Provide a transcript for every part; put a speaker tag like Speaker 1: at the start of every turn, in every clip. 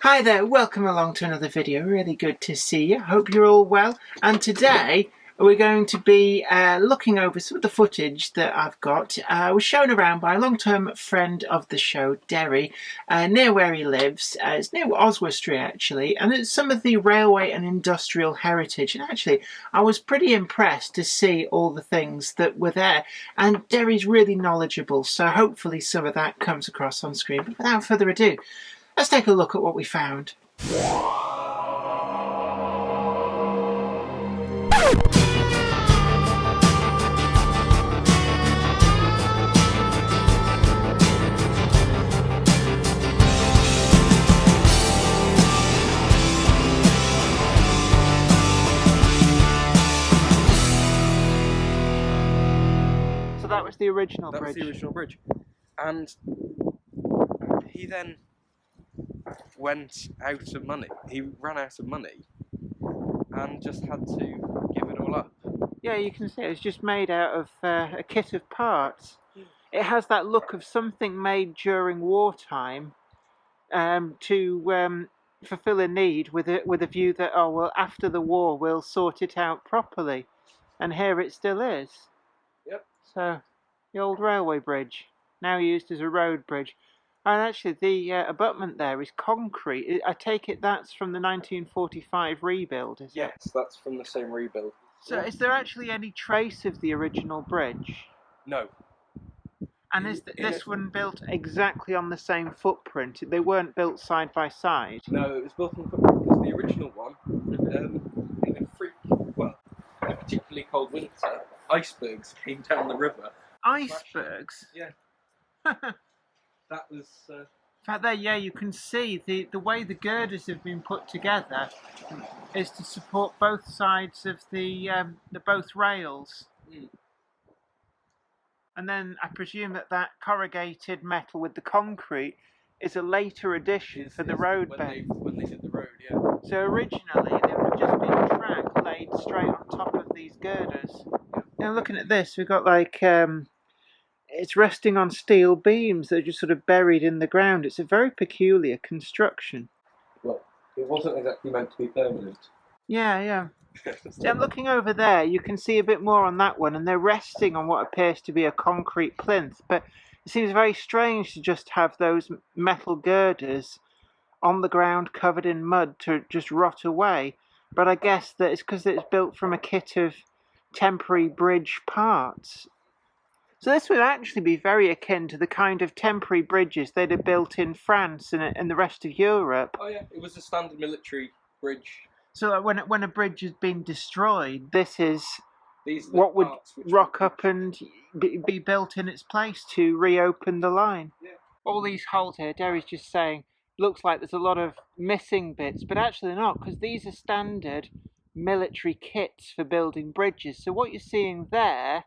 Speaker 1: Hi there, welcome along to another video. Really good to see you. Hope you're all well. And today we're going to be looking over some of the footage that I've got. Was shown around by a long-term friend of the show, Derry, near where he lives. It's near Oswestry actually, and it's some of the railway and industrial heritage. And actually, I was pretty impressed to see all the things that were there. And Derry's really knowledgeable, so hopefully some of that comes across on screen. But without further ado, let's take a look at what we found. So that was the original bridge.
Speaker 2: That was the original bridge. And he then went out of money. He ran out of money and just had to give it all up.
Speaker 1: Yeah, you can see it's just made out of a kit of parts. It has that look of something made during wartime to fulfill a need with a view that, oh well, after the war we'll sort it out properly. And here it still is.
Speaker 2: Yep.
Speaker 1: So, the old railway bridge, now used as a road bridge. And actually, the abutment there is concrete. I take it that's from the 1945 rebuild, is it?
Speaker 2: Yes, that's from the same rebuild.
Speaker 1: So, is there actually any trace of the original bridge?
Speaker 2: No.
Speaker 1: And is this one built exactly on the same footprint? They weren't built side by side?
Speaker 2: No, it was built on the footprint because the original one, in a particularly cold winter, icebergs came down the river.
Speaker 1: Icebergs?
Speaker 2: Yeah. That was...
Speaker 1: In fact, there, yeah, you can see the way the girders have been put together is to support both sides of the both rails. And then I presume that corrugated metal with the concrete is a later addition for the road bed.
Speaker 2: When they did the road, yeah.
Speaker 1: So originally there would have just been a track laid straight on top of these girders. Now looking at this, we've got like it's resting on steel beams that are just sort of buried in the ground. It's a very peculiar construction.
Speaker 2: Well, it wasn't exactly meant to be permanent.
Speaker 1: Yeah. See, I'm looking over there, you can see a bit more on that one, and they're resting on what appears to be a concrete plinth, but it seems very strange to just have those metal girders on the ground covered in mud to just rot away. But I guess that it's because it's built from a kit of temporary bridge parts. So this would actually be very akin to the kind of temporary bridges they'd have built in France and the rest of Europe.
Speaker 2: Oh yeah, it was a standard military bridge.
Speaker 1: So like when a bridge has been destroyed, this is
Speaker 2: These are
Speaker 1: what would rock up and be built in its place to reopen the line.
Speaker 2: Yeah.
Speaker 1: All these holes here, Derry's just saying, looks like there's a lot of missing bits, but actually they're not, because these are standard military kits for building bridges. So what you're seeing there,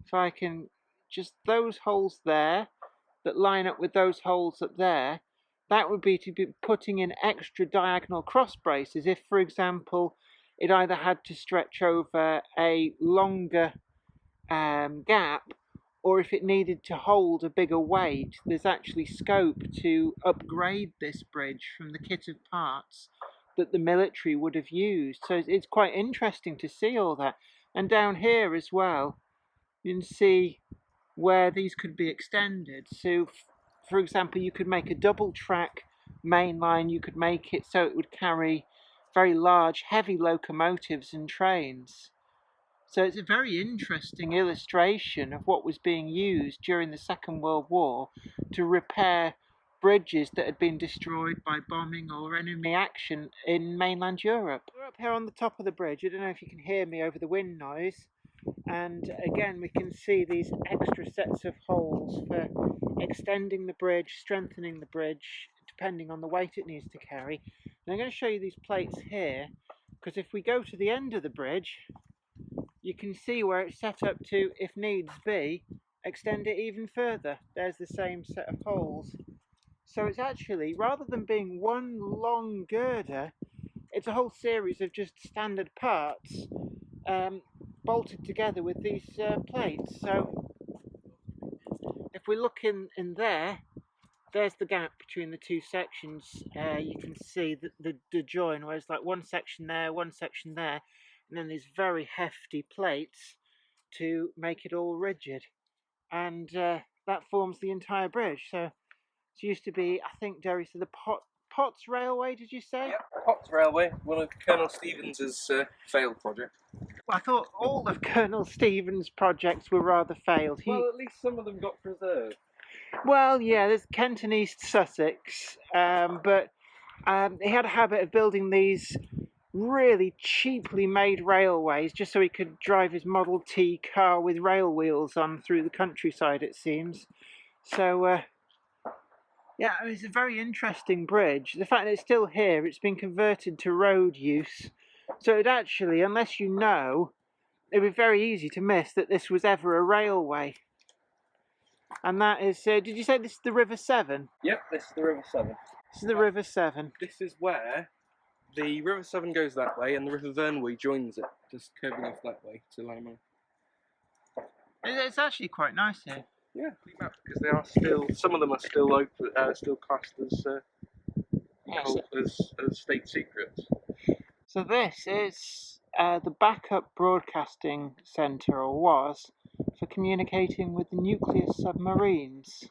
Speaker 1: if I can, just those holes there that line up with those holes up there, that would be to be putting in extra diagonal cross braces if, for example, it either had to stretch over a longer gap, or if it needed to hold a bigger weight. There's actually scope to upgrade this bridge from the kit of parts that the military would have used. So it's quite interesting to see all that. And down here as well, you can see where these could be extended. So for example, you could make a double track main line. You could make it so it would carry very large heavy locomotives and trains. So it's a very interesting illustration of what was being used during the Second World War to repair bridges that had been destroyed by bombing or enemy action in mainland Europe. We're up here on the top of the bridge. I don't know if you can hear me over the wind noise. And again, we can see these extra sets of holes for extending the bridge, strengthening the bridge, depending on the weight it needs to carry. And I'm going to show you these plates here, because if we go to the end of the bridge, you can see where it's set up to, if needs be, extend it even further. There's the same set of holes. So it's actually, rather than being one long girder, it's a whole series of just standard parts bolted together with these plates. So if we look in there, there's the gap between the two sections. You can see the join, where it's like one section there, and then these very hefty plates to make it all rigid, and that forms the entire bridge. So it used to be, I think, Derry, so the Potts Railway, did you say?
Speaker 2: Yep, Potts Railway, one of Colonel Stevens's failed projects.
Speaker 1: Well, I thought all of Colonel Stevens' projects were rather failed.
Speaker 2: Well, at least some of them got preserved.
Speaker 1: Well, yeah, there's Kent and East Sussex, but he had a habit of building these really cheaply made railways just so he could drive his Model T car with rail wheels on through the countryside, it seems. So, yeah, it's a very interesting bridge. The fact that it's still here, it's been converted to road use. So it actually, unless you know, it would be very easy to miss that this was ever a railway. And that is, did you say this is the River Severn?
Speaker 2: Yep, this is the River Severn.
Speaker 1: This is the River Severn.
Speaker 2: This is where the River Severn goes that way and the River Vyrnwy joins it, just curving off that way to Lymon.
Speaker 1: It's actually quite nice here.
Speaker 2: Yeah, because they are still, some of them are still open, still classed as state secrets.
Speaker 1: So this is the backup broadcasting centre, or was, for communicating with the nuclear submarines.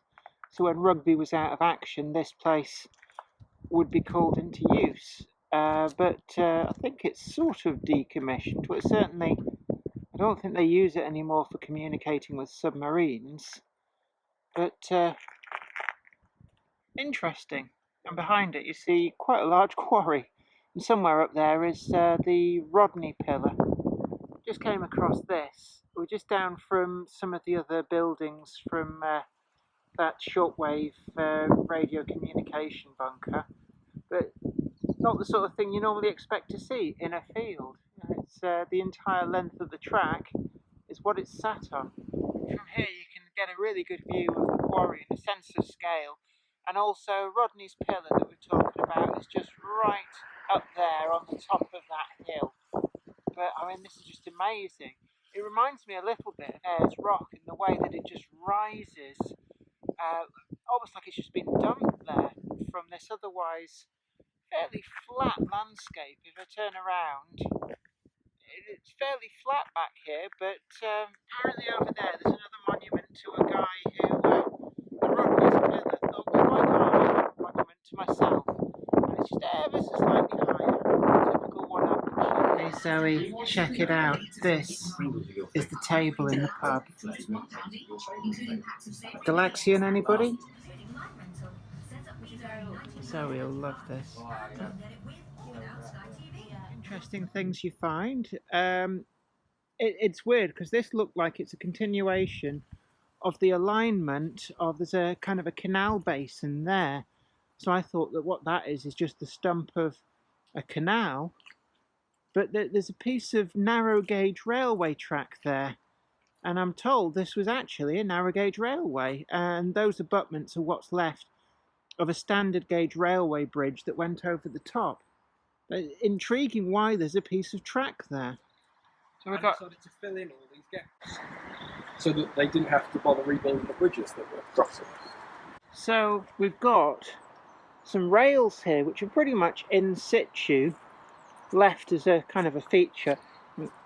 Speaker 1: So when Rugby was out of action, this place would be called into use. But I think it's sort of decommissioned. Well, certainly, I don't think they use it anymore for communicating with submarines. But interesting. And behind it you see quite a large quarry. And somewhere up there is the Rodney Pillar. Just came across this. We're just down from some of the other buildings from that shortwave radio communication bunker. But not the sort of thing you normally expect to see in a field. You know, it's the entire length of the track is what it's sat on. From here you can get a really good view of the quarry and a sense of scale. And also Rodney's Pillar that we're talking about is just right up there on the top of that hill. But I mean, this is just amazing. It reminds me a little bit of Ayers Rock in the way that it just rises, almost like it's just been dumped there from this otherwise fairly flat landscape. If I turn around, it's fairly flat back here, but apparently over there there's another monument to a guy who the Rodney's Pillar thought, well, why can't I make a monument to myself? And it's just ever so slightly higher. Typical one-upmanship. Hey Zoe, check it out. This is the table in the pub. Galaxian, anybody? Zoe will love this. Interesting things you find. It's weird because this looked like it's a continuation of the alignment of, there's a kind of a canal basin there. So I thought that what that is just the stump of a canal. But there's a piece of narrow gauge railway track there. And I'm told this was actually a narrow gauge railway. And those abutments are what's left of a standard gauge railway bridge that went over the top. But intriguing why there's a piece of track there. So we got
Speaker 2: decided to fill in all these gaps so that they didn't have to bother rebuilding the bridges that were crossing.
Speaker 1: So we've got some rails here which are pretty much in situ, left as a kind of a feature.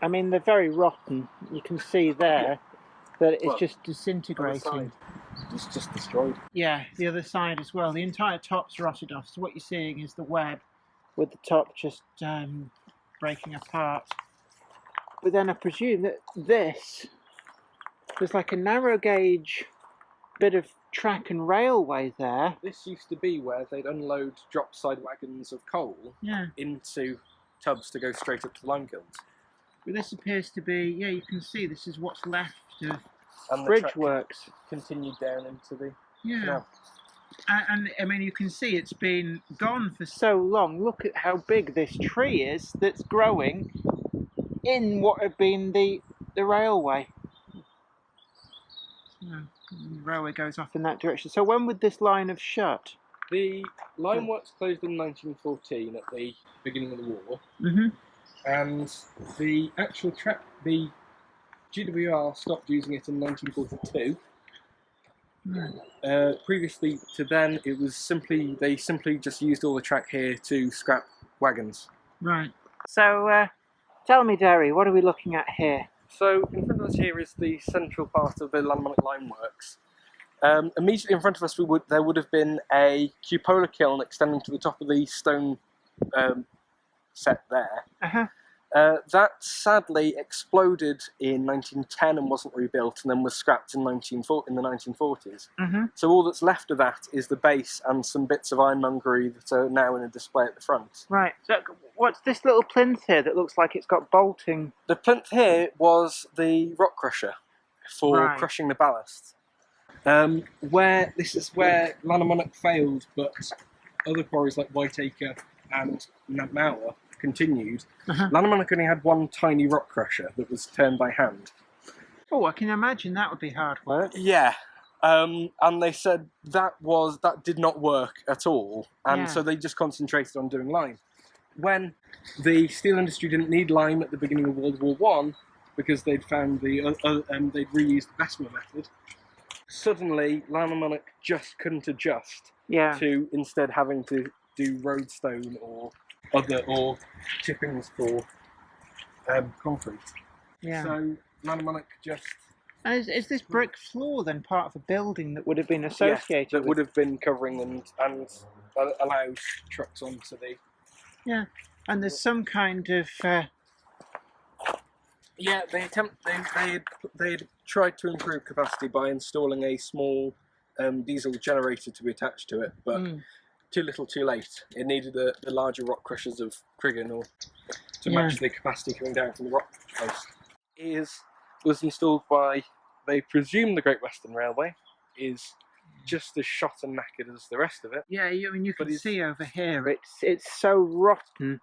Speaker 1: I mean, they're very rotten. You can see there that it's just disintegrating.
Speaker 2: It's just destroyed.
Speaker 1: Yeah, the other side as well. The entire top's rotted off. So what you're seeing is the web with the top just breaking apart. But then I presume that there's like a narrow gauge bit of track and railway there.
Speaker 2: This used to be where they'd unload drop side wagons of coal into tubs to go straight up to the lime kilns.
Speaker 1: But this appears to be, yeah, you can see this is what's left of
Speaker 2: and the
Speaker 1: bridge works.
Speaker 2: Continued down into the
Speaker 1: canal. And I mean, you can see it's been gone for so long. Look at how big this tree is that's growing in what had been the railway. The railway goes off in that direction. So when would this line have shut?
Speaker 2: The line works closed in 1914 at the beginning of the war.
Speaker 1: Mm-hmm.
Speaker 2: And the actual track, the GWR stopped using it in 1942.
Speaker 1: Right.
Speaker 2: Previously to then, they simply just used all the track here to scrap wagons.
Speaker 1: Right. So, tell me, Derry, what are we looking at here?
Speaker 2: So in front of us here is the central part of the Landmark Lime Works. Immediately in front of us, there would have been a cupola kiln extending to the top of the stone set there.
Speaker 1: Uh-huh.
Speaker 2: That sadly exploded in 1910 and wasn't rebuilt, and then was scrapped in the 1940s.
Speaker 1: Mm-hmm.
Speaker 2: So all that's left of that is the base and some bits of ironmongery that are now in a display at the front.
Speaker 1: Right. So, what's this little plinth here that looks like it's got bolting?
Speaker 2: The plinth here was the rock crusher for crushing the ballast. This is where Lannamonnock failed, but other quarries like Whiteacre and Mauer continued.
Speaker 1: Uh-huh.
Speaker 2: Lannamonnock only had one tiny rock crusher that was turned by hand.
Speaker 1: Oh, I can imagine that would be hard work.
Speaker 2: Yeah, and they said that did not work at all, and so they just concentrated on doing lime. When the steel industry didn't need lime at the beginning of World War I, because they'd found they'd reused the Bessemer method, suddenly Lannamonnock just couldn't adjust to instead having to do roadstone or chippings for concrete. Yeah. So Lannamonnock just...
Speaker 1: Is this brick floor then part of a building that would have been associated
Speaker 2: that would have been covering and allowed trucks onto the...
Speaker 1: Yeah, and there's some kind of...
Speaker 2: Yeah, they had tried to improve capacity by installing a small diesel generator to be attached to it, but too little too late. It needed the larger rock crushers of Criggan to match the capacity coming down from the rock post. Was installed by, they presume, the Great Western Railway, is just as shot and knackered as the rest of it.
Speaker 1: Yeah, I mean, you can see over here, it's so rotten.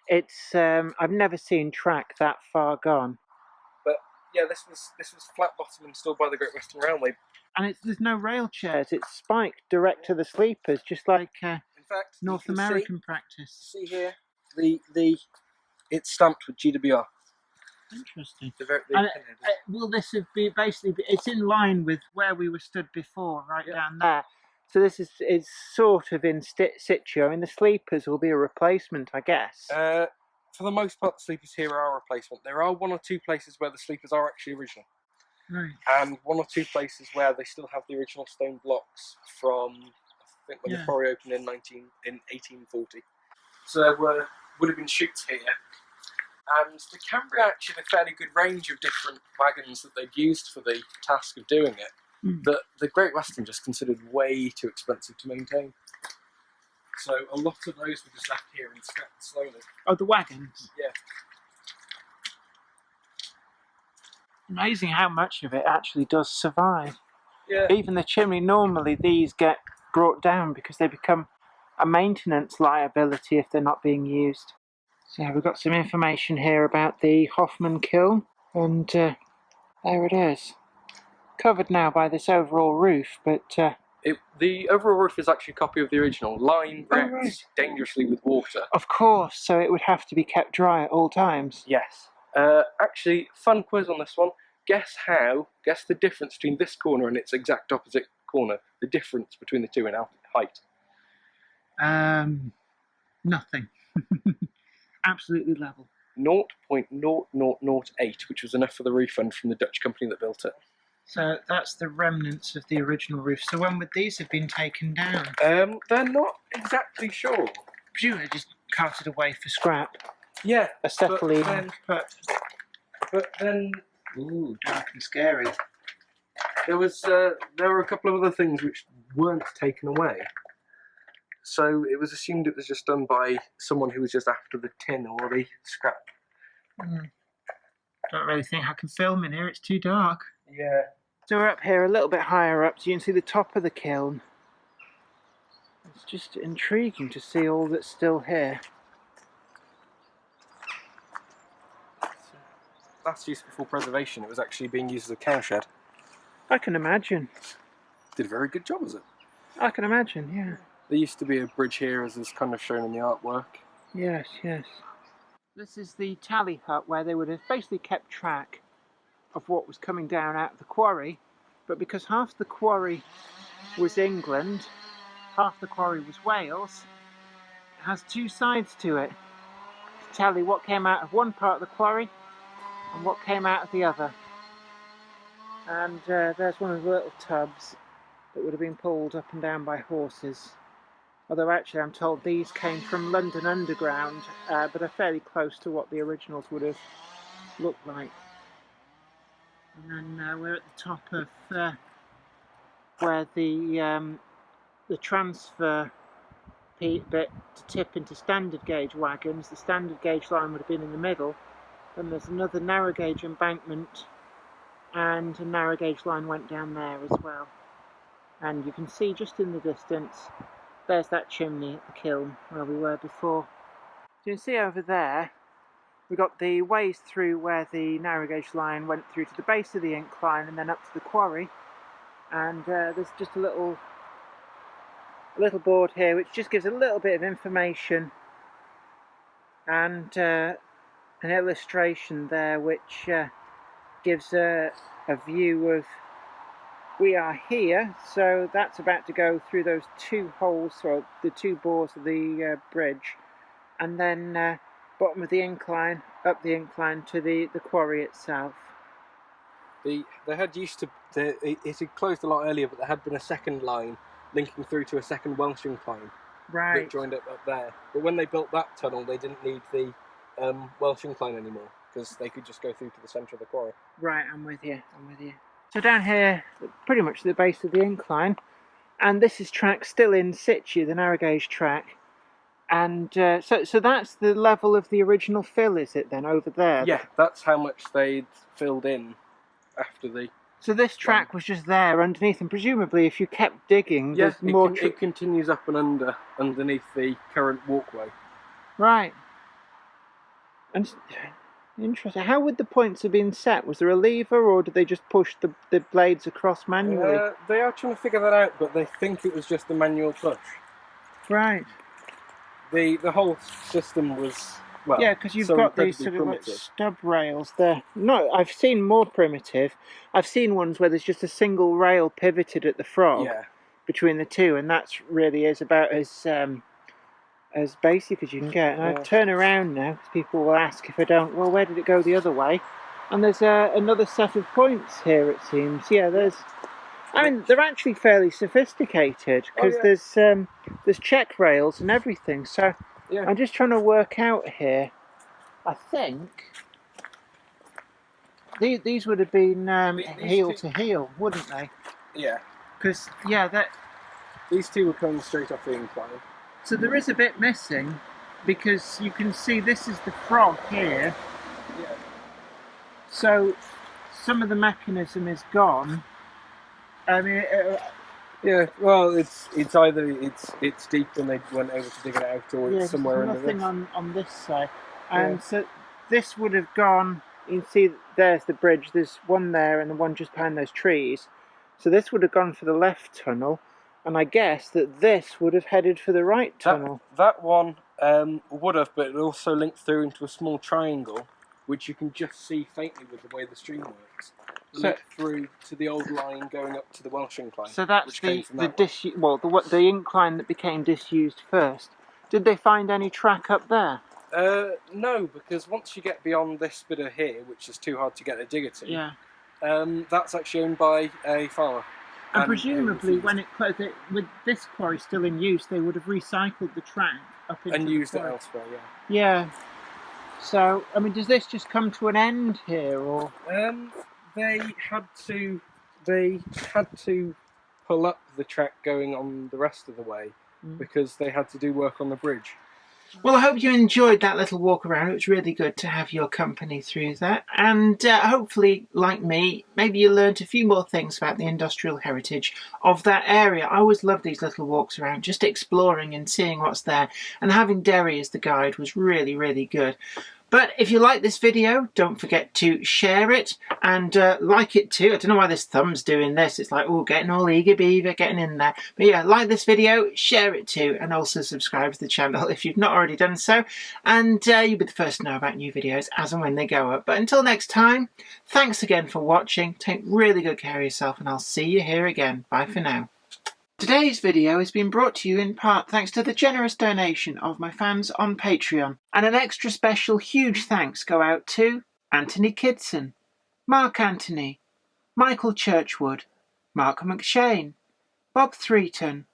Speaker 1: It's I've never seen track that far gone.
Speaker 2: But yeah, this was flat bottom installed by the Great Western Railway.
Speaker 1: And there's no rail chairs, it's spiked direct to the sleepers, just like in fact, North American practice.
Speaker 2: See here, it's stamped with GWR.
Speaker 1: Interesting. Will this be basically? It's in line with where we were stood before, down there. So this is sort of in situ. I mean, the sleepers will be a replacement, I guess.
Speaker 2: For the most part, the sleepers here are a replacement. There are one or two places where the sleepers are actually original.
Speaker 1: Right.
Speaker 2: And one or two places where they still have the original stone blocks from, I think, when the quarry opened in 1840. So there would have been chutes here. And the Cambria actually had a fairly good range of different wagons that they'd used for the task of doing it. That the Great Western just considered way too expensive to maintain. So a lot of those were just left here and scrapped slowly.
Speaker 1: Oh, the wagons?
Speaker 2: Yeah.
Speaker 1: Amazing how much of it actually does survive.
Speaker 2: Yeah.
Speaker 1: Even the chimney, normally these get brought down because they become a maintenance liability if they're not being used. So we've got some information here about the Hoffman kiln, and there it is. Covered now by this overall roof, but...
Speaker 2: the overall roof is actually a copy of the original. Lime reacts dangerously with water.
Speaker 1: Of course, so it would have to be kept dry at all times.
Speaker 2: Yes. Actually, fun quiz on this one. Guess the difference between this corner and its exact opposite corner. The difference between the two in height.
Speaker 1: Nothing. Absolutely level.
Speaker 2: 0.0008, which was enough for the refund from the Dutch company that built it.
Speaker 1: So that's the remnants of the original roof. So when would these have been taken down?
Speaker 2: They're not exactly sure.
Speaker 1: Presumably just carted away for scrap.
Speaker 2: Yeah,
Speaker 1: acetylene.
Speaker 2: But then,
Speaker 1: ooh, dark and scary.
Speaker 2: There were a couple of other things which weren't taken away. So it was assumed it was just done by someone who was just after the tin or the scrap.
Speaker 1: Don't really think I can film in here, it's too dark.
Speaker 2: Yeah.
Speaker 1: So we're up here a little bit higher up, so you can see the top of the kiln. It's just intriguing to see all that's still here.
Speaker 2: Last use before preservation, it was actually being used as a cowshed.
Speaker 1: I can imagine.
Speaker 2: Did a very good job, was it?
Speaker 1: I can imagine, yeah.
Speaker 2: There used to be a bridge here, as is kind of shown in the artwork.
Speaker 1: Yes, yes. This is the tally hut where they would have basically kept track of what was coming down out of the quarry, but because half the quarry was England, half the quarry was Wales, it has two sides to it to tell you what came out of one part of the quarry and what came out of the other. And there's one of the little tubs that would have been pulled up and down by horses. Although actually I'm told these came from London Underground, but are fairly close to what the originals would have looked like. And then we're at the top of where the transfer bit to tip into standard gauge wagons. The standard gauge line would have been in the middle. Then there's another narrow gauge embankment, and a narrow gauge line went down there as well. And you can see just in the distance, there's that chimney at the kiln where we were before. So you can see over there, we've got the ways through where the narrow gauge line went through to the base of the incline and then up to the quarry. And there's just a little board here which just gives a little bit of information and an illustration there which gives a view of, we are here, so that's about to go through those two holes, or the two bores of the bridge, and then bottom of the incline, up the incline to the quarry itself.
Speaker 2: They had used to, it had closed a lot earlier, but there had been a second line linking through to a second Welsh incline that joined up there. But when they built that tunnel, they didn't need the Welsh incline anymore, because they could just go through to the centre of the quarry. Right, I'm with you.
Speaker 1: So down here, pretty much the base of the incline, and this is track still in situ, the narrow gauge track. And so that's the level of the original fill, is it then, over there?
Speaker 2: Yeah, that's how much they'd filled in after the...
Speaker 1: So this track was just there underneath, and presumably if you kept digging, there's more...
Speaker 2: it continues up and underneath the current walkway.
Speaker 1: Right. And interesting. How would the points have been set? Was there a lever, or did they just push the blades across manually?
Speaker 2: They are trying to figure that out, but they think it was just a manual push.
Speaker 1: Right.
Speaker 2: The whole system was, well,
Speaker 1: yeah, because you've got these sort of like stub rails there. No, I've seen more primitive. I've seen ones where there's just a single rail pivoted at the frog between the two, and that really is about as basic as you can get. And I turn around now because people will ask if I don't. Well, where did it go the other way? And there's another set of points here. It seems. Yeah, there's. I mean, they're actually fairly sophisticated because there's check rails and everything. So I'm just trying to work out here. I think these would have been heel to heel, wouldn't they?
Speaker 2: Yeah.
Speaker 1: Because
Speaker 2: these two were coming straight off the incline.
Speaker 1: So there is a bit missing because you can see this is the frog here.
Speaker 2: Yeah.
Speaker 1: So some of the mechanism is gone. I mean,
Speaker 2: yeah. Well, it's either it's deep and they weren't able to dig it out, or it's somewhere under this.
Speaker 1: Nothing on this side, and so this would have gone. You can see there's the bridge. There's one there and the one just behind those trees. So this would have gone for the left tunnel, and I guess that this would have headed for the right tunnel.
Speaker 2: That one would have, but it also linked through into a small triangle, which you can just see faintly with the way the stream works. Linked through to the old line going up to the Welsh incline.
Speaker 1: So that's the incline that became disused first. Did they find any track up there?
Speaker 2: No, because once you get beyond this bit of here, which is too hard to get a digger to, that's actually owned by a farmer.
Speaker 1: And presumably, when with this quarry still in use, they would have recycled the track up into
Speaker 2: and used it elsewhere.
Speaker 1: Yeah. So, I mean, does this just come to an end here, or?
Speaker 2: They had to pull up the track going on the rest of the way because they had to do work on the bridge.
Speaker 1: Well, I hope you enjoyed that little walk around. It was really good to have your company through that. And hopefully, like me, maybe you learned a few more things about the industrial heritage of that area. I always love these little walks around, just exploring and seeing what's there. And having Derry as the guide was really, really good. But if you like this video, don't forget to share it and like it too. I don't know why this thumb's doing this. It's like, oh, getting all eager beaver, getting in there. But yeah, like this video, share it too, and also subscribe to the channel if you've not already done so. And you'll be the first to know about new videos as and when they go up. But until next time, thanks again for watching. Take really good care of yourself, and I'll see you here again. Bye for now. Today's video has been brought to you in part thanks to the generous donation of my fans on Patreon. And an extra special huge thanks go out to Anthony Kidson, Mark Anthony, Michael Churchwood, Mark McShane, Bob Threeton,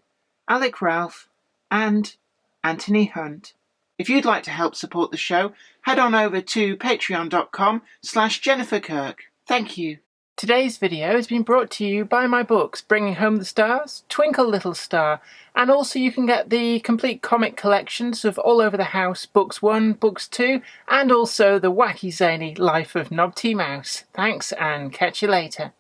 Speaker 1: Alec Ralph, and Anthony Hunt. If you'd like to help support the show, head on over to patreon.com/JenniferKirk. Thank you. Today's video has been brought to you by my books, Bringing Home the Stars, Twinkle Little Star, and also you can get the complete comic collections of All Over the House, Books 1, Books 2, and also the wacky zany Life of Knobty Mouse. Thanks, and catch you later.